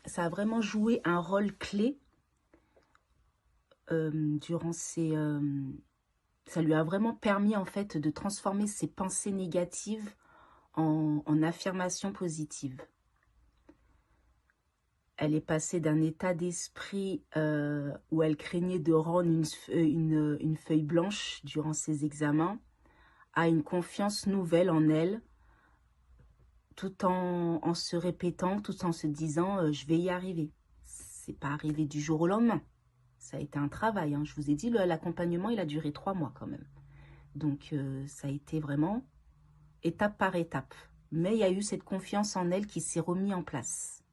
ça a vraiment joué un rôle clé durant ces... ça lui a vraiment permis en fait de transformer ses pensées négatives en affirmations positives. Elle est passée d'un état d'esprit où elle craignait de rendre une feuille blanche durant ses examens à une confiance nouvelle en elle, tout en se répétant, tout en se disant je vais y arriver. C'est pas arrivé du jour au lendemain. Ça a été un travail. Hein. Je vous ai dit, l'accompagnement, il a duré 3 mois quand même. Donc, ça a été vraiment étape par étape. Mais il y a eu cette confiance en elle qui s'est remise en place.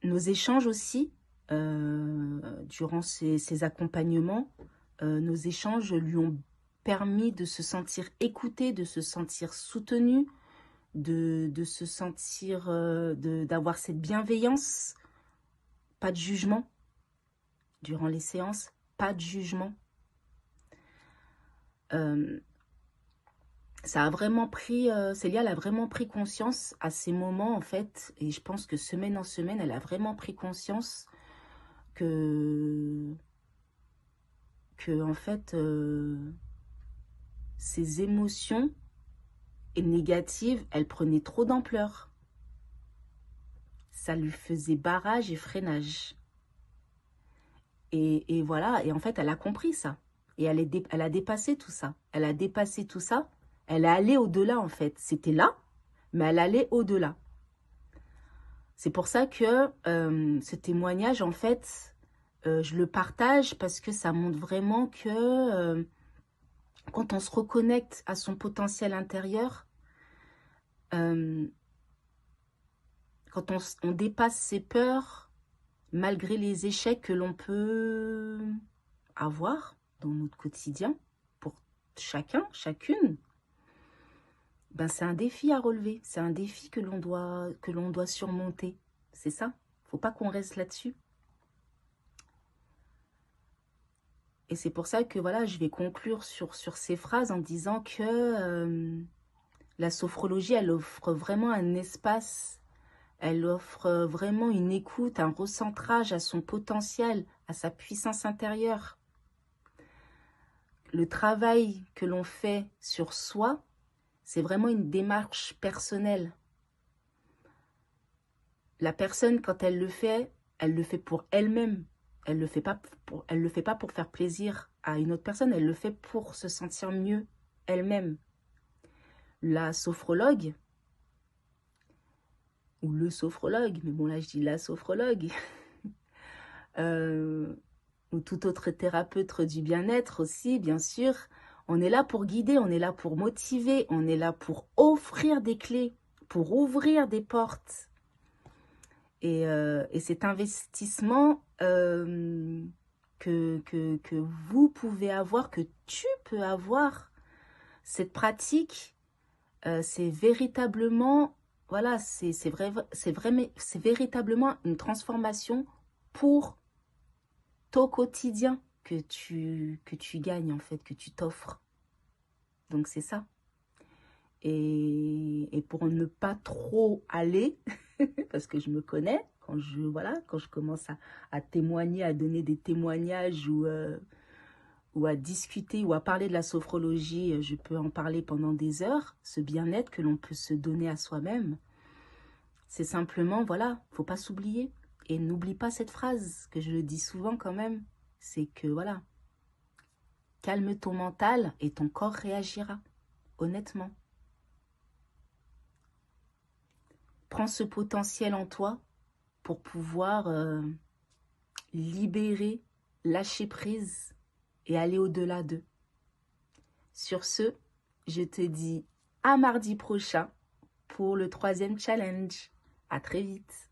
Nos échanges aussi, durant ces accompagnements, nos échanges lui ont permis de se sentir écoutée, de se sentir soutenue, de se sentir, d'avoir cette bienveillance, pas de jugement. Durant les séances, pas de jugement. Ça a vraiment pris, Célia, elle a vraiment pris conscience à ces moments, en fait, et je pense que semaine en semaine, elle a vraiment pris conscience que en fait, ces émotions négatives, elles prenaient trop d'ampleur. Ça lui faisait barrage et freinage. Et voilà, et en fait, elle a compris ça. Et elle a dépassé tout ça. Elle a dépassé tout ça. Elle est allée au-delà, en fait. C'était là, mais elle allait au-delà. C'est pour ça que ce témoignage, en fait, je le partage parce que ça montre vraiment que quand on se reconnecte à son potentiel intérieur, quand on dépasse ses peurs, malgré les échecs que l'on peut avoir dans notre quotidien, pour chacun, chacune, ben c'est un défi à relever, c'est un défi que l'on doit surmonter. C'est ça, faut pas qu'on reste là-dessus. Et c'est pour ça que voilà, je vais conclure sur ces phrases en disant que la sophrologie, elle offre vraiment un espace, elle offre vraiment une écoute, un recentrage à son potentiel, à sa puissance intérieure. Le travail que l'on fait sur soi, c'est vraiment une démarche personnelle. La personne, quand elle le fait pour elle-même. Elle le fait pas pour faire plaisir à une autre personne, elle le fait pour se sentir mieux elle-même. La sophrologue, ou le sophrologue, mais bon là je dis la sophrologue, ou tout autre thérapeute du bien-être aussi, bien sûr, on est là pour guider, on est là pour motiver, on est là pour offrir des clés, pour ouvrir des portes. Et cet investissement que vous pouvez avoir, que tu peux avoir, cette pratique, c'est véritablement, voilà, c'est véritablement une transformation pour ton quotidien que tu gagnes, en fait, que tu t'offres. Donc, c'est ça. Et pour ne pas trop aller, parce que je me connais, quand je commence à témoigner, à donner des témoignages ou à discuter ou à parler de la sophrologie, je peux en parler pendant des heures, ce bien-être que l'on peut se donner à soi-même. C'est simplement, voilà, faut pas s'oublier. Et n'oublie pas cette phrase, que je le dis souvent quand même, c'est que, voilà, calme ton mental et ton corps réagira, honnêtement. Prends ce potentiel en toi pour pouvoir libérer, lâcher prise et aller au-delà d'eux. Sur ce, je te dis à mardi prochain pour le 3e challenge. À très vite.